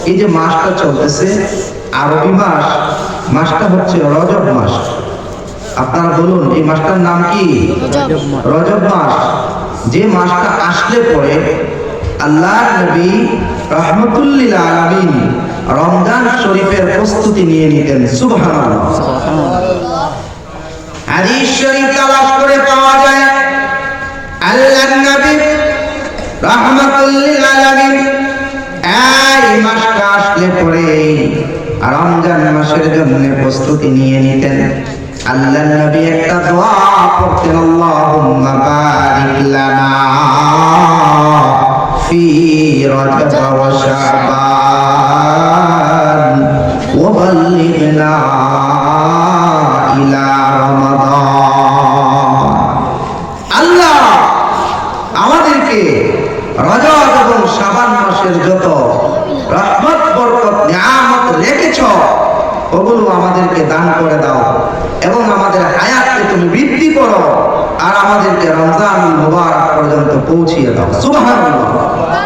এই যে মাসটা চলতেছে আরবি মাস, মাসটা হচ্ছে রজব মাস। আপনারা বলুন এই মাসটার নাম কি? রজব মাস। যে মাসটা আসলে পরে আল্লাহর নবী রাহমাতুল লিল আলামিন রমজান শরীফের প্রস্তুতি নিয়ে নিতেন। সুবহানাল্লাহ। হাদিস শরীফ তালাশ করে পাওয়া যায় আল্লাহর নবী রাহমাতুল লিল আলামিন এই মাসটা আসলে পরে রমজান মাসের জন্য প্রস্তুতি নিয়ে নিতেন। আল্লাহর নবী একটা দোয়া পড়তেন, আল্লাহুম্মা বারিক লানা ফি রজব ওয়া শাবান ওয়া বাল্লিগনা ইলা রমাদান। আল্লাহ আমাদেরকে রজব এবং শাবান মাসের যত রহমত বরকত নিয়ামত রেখেছ ওগুলো আমাদেরকে দান করে দাও এবং আমাদের হায়াতকে তুমি বৃদ্ধি করো আর আমাদেরকে রমজানুল মুবারক পর্যন্ত পৌঁছিয়ে দাও। সুবহানাল্লাহ।